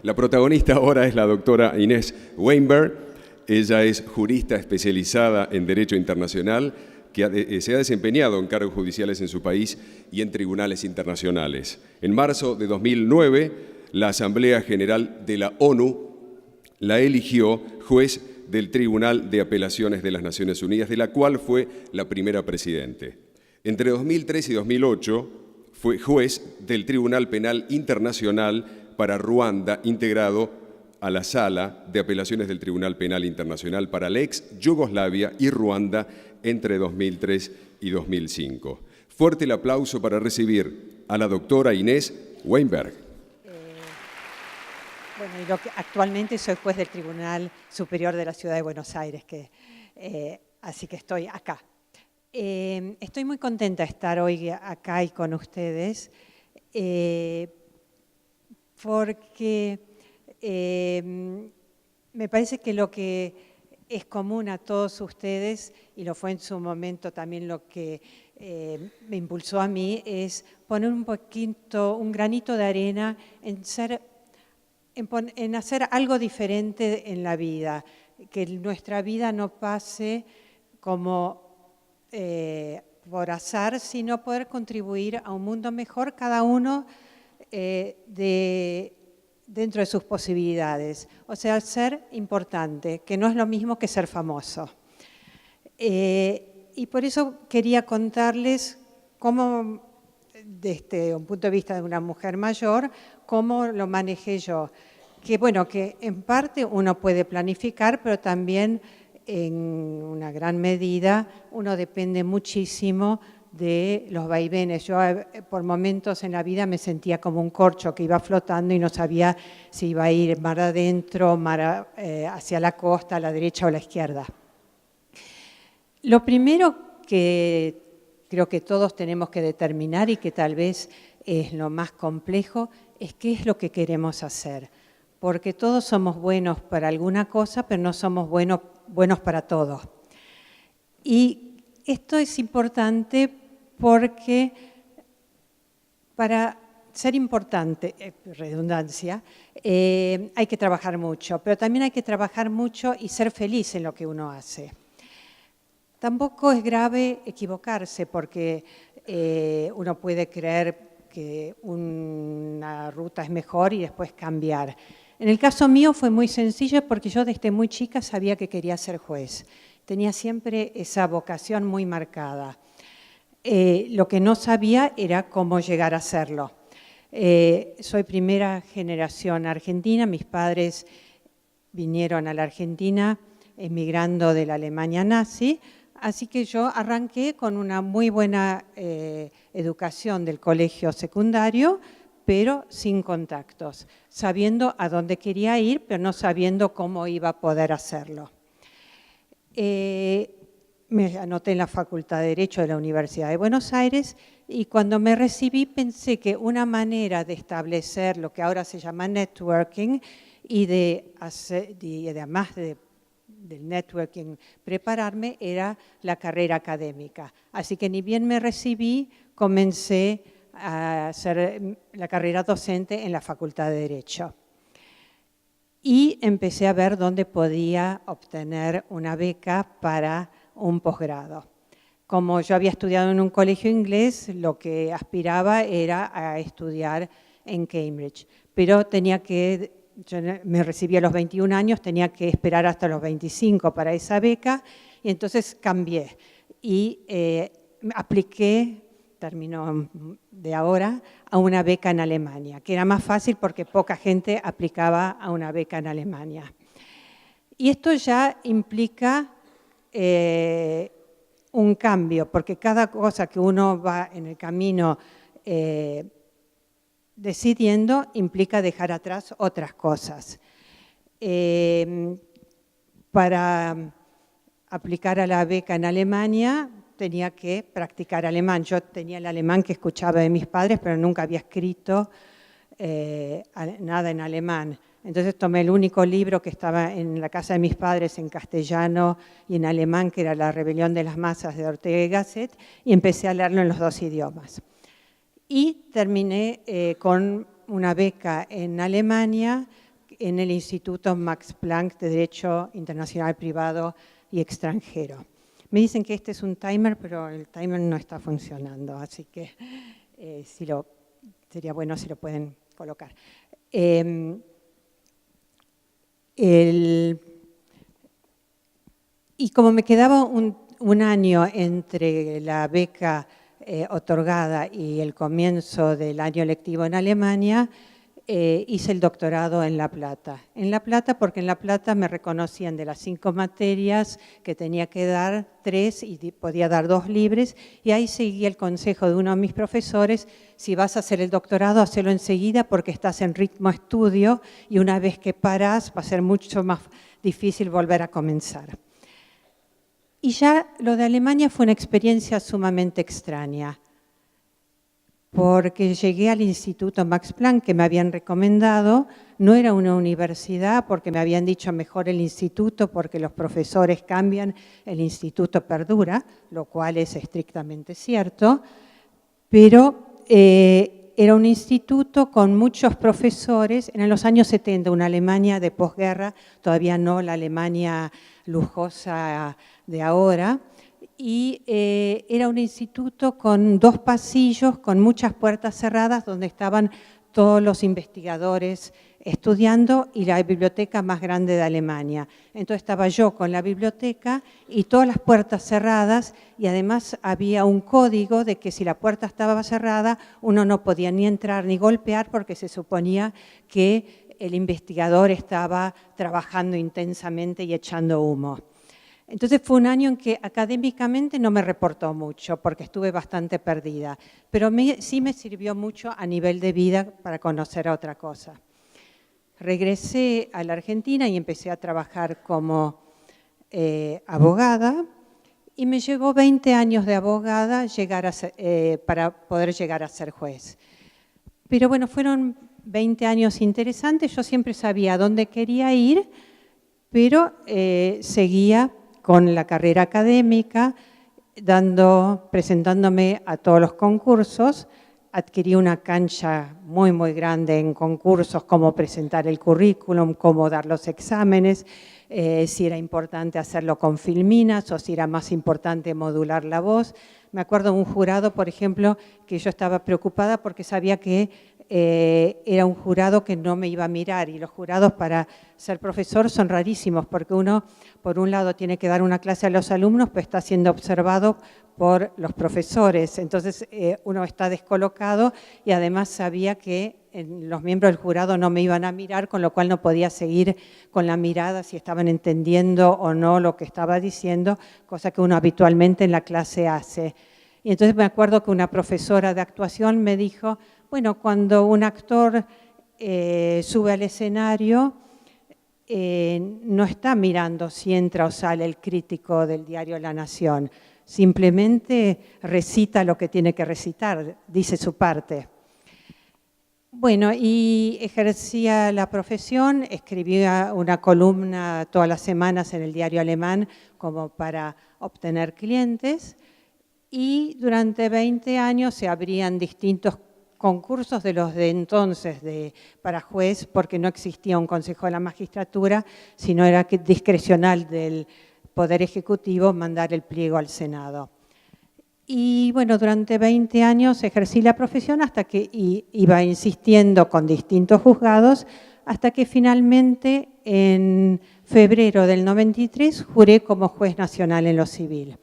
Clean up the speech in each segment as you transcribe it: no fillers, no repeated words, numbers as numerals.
La protagonista ahora es la doctora Inés Weinberg. Ella es jurista especializada en Derecho Internacional que se ha desempeñado en cargos judiciales en su país y en tribunales internacionales. En marzo de 2009, la Asamblea General de la ONU la eligió juez del Tribunal de Apelaciones de las Naciones Unidas, de la cual fue la primera presidente. Entre 2003 y 2008 fue juez del Tribunal Penal Internacional para Ruanda, integrado a la Sala de Apelaciones del Tribunal Penal Internacional para la ex Yugoslavia y Ruanda entre 2003 y 2005. Fuerte el aplauso para recibir a la doctora Inés Weinberg. Bueno, y actualmente soy juez del Tribunal Superior de la Ciudad de Buenos Aires, así que estoy acá. Estoy muy contenta de estar hoy acá y con ustedes, porque me parece que lo que es común a todos ustedes, y lo fue en su momento también lo que me impulsó a mí, es poner un granito de arena en hacer algo diferente en la vida, que nuestra vida no pase como por azar, sino poder contribuir a un mundo mejor, cada uno dentro de sus posibilidades. O sea, ser importante, que no es lo mismo que ser famoso. Y por eso quería contarles cómo, desde un punto de vista de una mujer mayor, cómo lo manejé yo. Que bueno, que en parte uno puede planificar, pero también en una gran medida uno depende muchísimo de los vaivenes. Yo por momentos en la vida me sentía como un corcho que iba flotando y no sabía si iba a ir mar adentro, hacia la costa, a la derecha o a la izquierda. Lo primero que creo que todos tenemos que determinar y que tal vez es lo más complejo es qué es lo que queremos hacer. Porque todos somos buenos para alguna cosa, pero no somos buenos para todo. Y esto es importante porque para ser importante, redundancia, hay que trabajar mucho, pero también hay que trabajar mucho y ser feliz en lo que uno hace. Tampoco es grave equivocarse porque uno puede creer que una ruta es mejor y después cambiar. En el caso mío fue muy sencillo porque yo desde muy chica sabía que quería ser juez. Tenía siempre esa vocación muy marcada. Lo que no sabía era cómo llegar a serlo. Soy primera generación argentina, mis padres vinieron a la Argentina emigrando de la Alemania nazi, así que yo arranqué con una muy buena educación del colegio secundario, pero sin contactos, sabiendo a dónde quería ir, pero no sabiendo cómo iba a poder hacerlo. Me anoté en la Facultad de Derecho de la Universidad de Buenos Aires y cuando me recibí pensé que una manera de establecer lo que ahora se llama networking y además del networking prepararme era la carrera académica. Así que ni bien me recibí, comencé a hacer la carrera docente en la Facultad de Derecho. Y empecé a ver dónde podía obtener una beca para un posgrado. Como yo había estudiado en un colegio inglés, lo que aspiraba era a estudiar en Cambridge. Pero yo me recibí a los 21 años, tenía que esperar hasta los 25 para esa beca, y entonces cambié. Y apliqué, terminó de ahora, a una beca en Alemania, que era más fácil porque poca gente aplicaba a una beca en Alemania. Y esto ya implica un cambio, porque cada cosa que uno va en el camino decidiendo implica dejar atrás otras cosas. Para aplicar a la beca en Alemania tenía que practicar alemán. Yo tenía el alemán que escuchaba de mis padres, pero nunca había escrito nada en alemán. Entonces tomé el único libro que estaba en la casa de mis padres en castellano y en alemán, que era La rebelión de las masas de Ortega y Gasset, y empecé a leerlo en los dos idiomas. Y terminé con una beca en Alemania en el Instituto Max Planck de Derecho Internacional Privado y Extranjero. Me dicen que este es un timer, pero el timer no está funcionando, así que sería bueno si lo pueden colocar. Y como me quedaba un año entre la beca otorgada y el comienzo del año lectivo en Alemania, hice el doctorado en La Plata. En La Plata porque en La Plata me reconocían de las 5 materias que tenía que dar 3 y podía dar 2 libres, y ahí seguí el consejo de uno de mis profesores: si vas a hacer el doctorado, hacelo enseguida porque estás en ritmo estudio y una vez que parás va a ser mucho más difícil volver a comenzar. Y ya lo de Alemania fue una experiencia sumamente extraña, porque llegué al Instituto Max Planck que me habían recomendado. No era una universidad porque me habían dicho mejor el instituto porque los profesores cambian, el instituto perdura, lo cual es estrictamente cierto, pero era un instituto con muchos profesores. En los años 70, una Alemania de posguerra, todavía no la Alemania lujosa de ahora, y era un instituto con 2 pasillos, con muchas puertas cerradas, donde estaban todos los investigadores estudiando, y la biblioteca más grande de Alemania. Entonces estaba yo con la biblioteca y todas las puertas cerradas, y además había un código de que si la puerta estaba cerrada, uno no podía ni entrar ni golpear porque se suponía que el investigador estaba trabajando intensamente y echando humo. Entonces fue un año en que académicamente no me reportó mucho porque estuve bastante perdida, pero sí me sirvió mucho a nivel de vida para conocer otra cosa. Regresé a la Argentina y empecé a trabajar como abogada, y me llevó 20 años de abogada para poder llegar a ser juez. Pero bueno, fueron 20 años interesantes. Yo siempre sabía a dónde quería ir, pero seguía con la carrera académica, presentándome a todos los concursos. Adquirí una cancha muy, muy grande en concursos, cómo presentar el currículum, cómo dar los exámenes, si era importante hacerlo con filminas o si era más importante modular la voz. Me acuerdo de un jurado, por ejemplo, que yo estaba preocupada porque sabía que era un jurado que no me iba a mirar, y los jurados para ser profesor son rarísimos porque uno, por un lado, tiene que dar una clase a los alumnos, pero está siendo observado por los profesores. Entonces uno está descolocado, y además sabía que los miembros del jurado no me iban a mirar, con lo cual no podía seguir con la mirada si estaban entendiendo o no lo que estaba diciendo, cosa que uno habitualmente en la clase hace. Y entonces me acuerdo que una profesora de actuación me dijo: bueno, cuando un actor sube al escenario, no está mirando si entra o sale el crítico del diario La Nación, simplemente recita lo que tiene que recitar, dice su parte. Bueno, y ejercía la profesión, escribía una columna todas las semanas en el diario alemán como para obtener clientes, y durante 20 años se abrían distintos concursos de los de entonces para juez, porque no existía un consejo de la magistratura, sino era discrecional del Poder Ejecutivo mandar el pliego al Senado. Y bueno, durante 20 años ejercí la profesión hasta que iba insistiendo con distintos juzgados, hasta que finalmente en febrero del 93 juré como juez nacional en lo civil.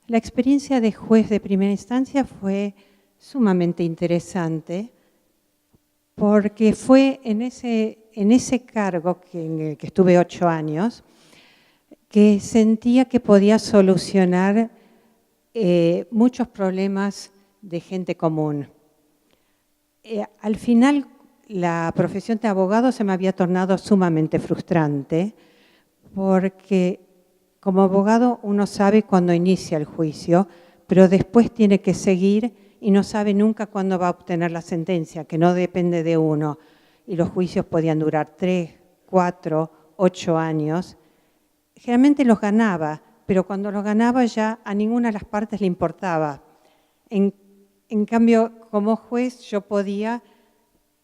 La experiencia de juez de primera instancia fue sumamente interesante, porque fue en ese cargo en el que estuve 8 años que sentía que podía solucionar muchos problemas de gente común. Al final, la profesión de abogado se me había tornado sumamente frustrante, porque como abogado uno sabe cuándo inicia el juicio, pero después tiene que seguir y no sabe nunca cuándo va a obtener la sentencia, que no depende de uno. Y los juicios podían durar 3, 4, 8 años. Generalmente los ganaba, pero cuando los ganaba ya a ninguna de las partes le importaba. En cambio, como juez yo podía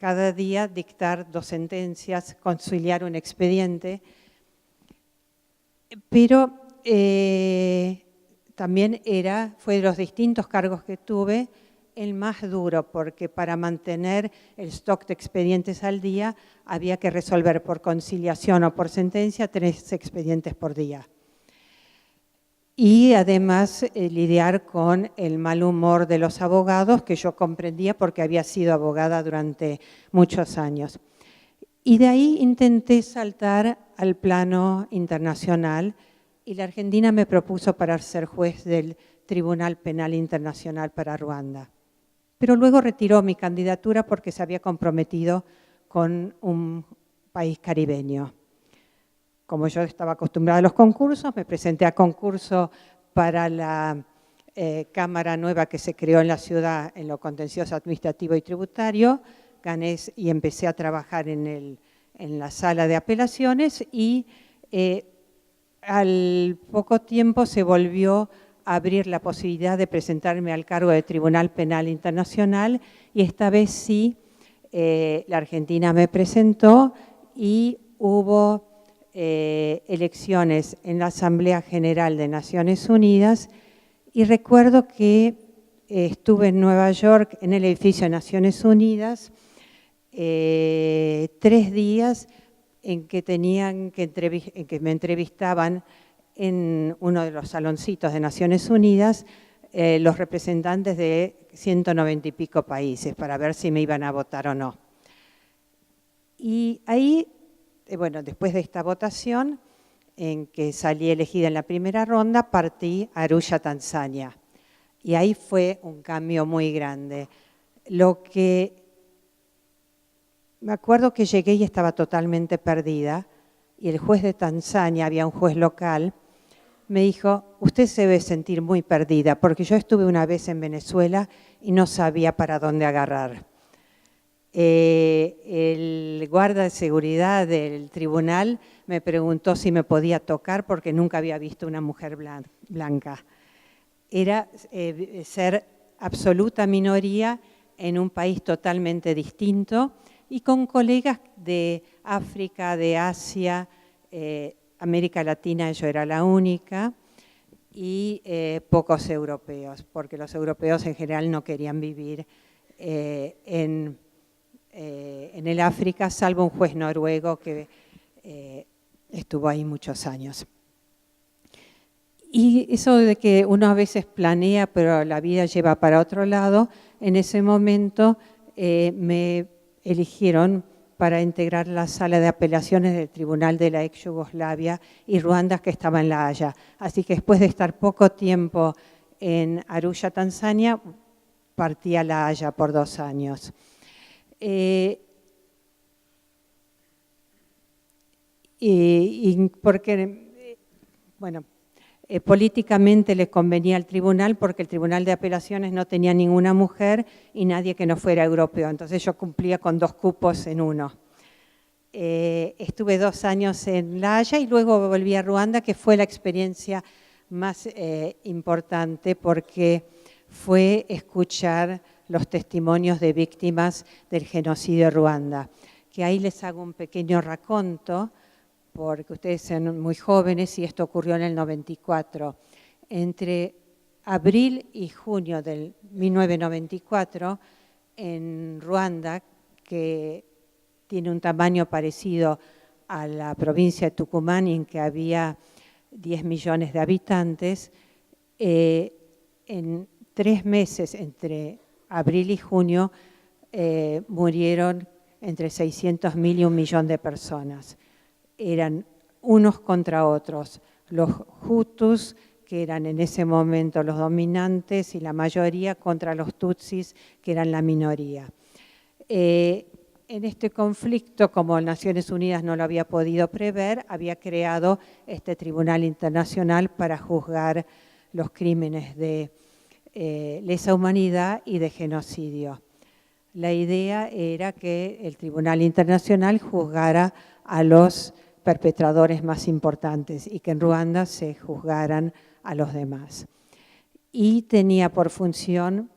cada día dictar 2 sentencias, conciliar un expediente, pero también fue de los distintos cargos que tuve el más duro, porque para mantener el stock de expedientes al día había que resolver por conciliación o por sentencia 3 expedientes por día. Y además lidiar con el mal humor de los abogados, que yo comprendía porque había sido abogada durante muchos años. Y de ahí intenté saltar al plano internacional y la Argentina me propuso para ser juez del Tribunal Penal Internacional para Ruanda. Pero luego retiró mi candidatura porque se había comprometido con un país caribeño. Como yo estaba acostumbrada a los concursos, me presenté a concurso para la Cámara nueva que se creó en la ciudad en lo contencioso administrativo y tributario, gané y empecé a trabajar en la sala de apelaciones y al poco tiempo se volvió a abrir la posibilidad de presentarme al cargo de Tribunal Penal Internacional y esta vez sí, la Argentina me presentó y hubo elecciones en la Asamblea General de Naciones Unidas y recuerdo que estuve en Nueva York en el edificio de Naciones Unidas 3 días en que me entrevistaban en uno de los saloncitos de Naciones Unidas los representantes de 190 y pico países para ver si me iban a votar o no. Y ahí, bueno, después de esta votación, en que salí elegida en la primera ronda, partí a Arusha, Tanzania. Y ahí fue un cambio muy grande. Me acuerdo que llegué y estaba totalmente perdida, y el juez de Tanzania, había un juez local, me dijo, usted se debe sentir muy perdida, porque yo estuve una vez en Venezuela y no sabía para dónde agarrar. El guarda de seguridad del tribunal me preguntó si me podía tocar porque nunca había visto una mujer blanca. Era ser absoluta minoría en un país totalmente distinto y con colegas de África, de Asia, América Latina, yo era la única, y pocos europeos, porque los europeos en general no querían vivir en el África, salvo un juez noruego que estuvo ahí muchos años. Y eso de que uno a veces planea, pero la vida lleva para otro lado, en ese momento me eligieron para integrar la sala de apelaciones del Tribunal de la ex Yugoslavia y Ruanda, que estaba en La Haya. Así que después de estar poco tiempo en Arusha, Tanzania, partí a La Haya por 2 años. Porque, bueno, políticamente les convenía al tribunal porque el Tribunal de Apelaciones no tenía ninguna mujer y nadie que no fuera europeo. Entonces yo cumplía con 2 cupos en uno. Estuve 2 años en La Haya y luego volví a Ruanda, que fue la experiencia más importante porque fue escuchar los testimonios de víctimas del genocidio de Ruanda. Que ahí les hago un pequeño raconto, porque ustedes son muy jóvenes y esto ocurrió en el 94. Entre abril y junio del 1994, en Ruanda, que tiene un tamaño parecido a la provincia de Tucumán, en que había 10 millones de habitantes, en 3 meses, entre abril y junio, murieron entre 600.000 y 1 millón de personas. Eran unos contra otros, los Hutus, que eran en ese momento los dominantes y la mayoría, contra los Tutsis, que eran la minoría. En este conflicto, como Naciones Unidas no lo había podido prever, había creado este Tribunal Internacional para juzgar los crímenes de lesa humanidad y de genocidio. La idea era que el Tribunal Internacional juzgara a los perpetradores más importantes y que en Ruanda se juzgaran a los demás. Y tenía por función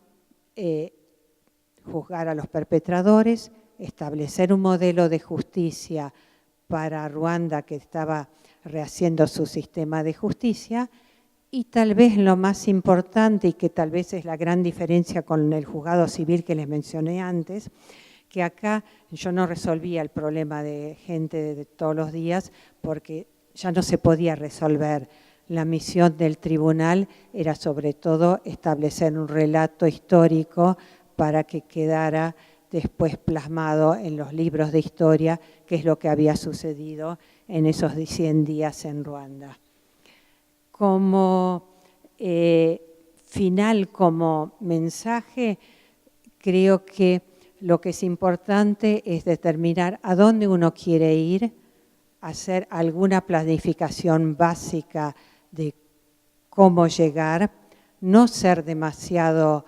juzgar a los perpetradores, establecer un modelo de justicia para Ruanda que estaba rehaciendo su sistema de justicia, y tal vez lo más importante, y que tal vez es la gran diferencia con el juzgado civil que les mencioné antes, que acá yo no resolvía el problema de gente de todos los días porque ya no se podía resolver. La misión del tribunal era sobre todo establecer un relato histórico para que quedara después plasmado en los libros de historia, que es lo que había sucedido en esos 100 días en Ruanda. Como final, como mensaje, creo que lo que es importante es determinar a dónde uno quiere ir, hacer alguna planificación básica de cómo llegar, no ser demasiado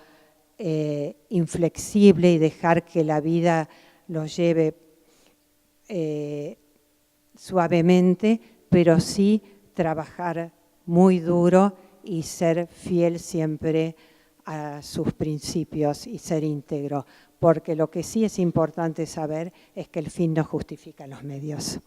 inflexible y dejar que la vida lo lleve suavemente, pero sí trabajar muy duro y ser fiel siempre a sus principios y ser íntegro, porque lo que sí es importante saber es que el fin no justifica los medios.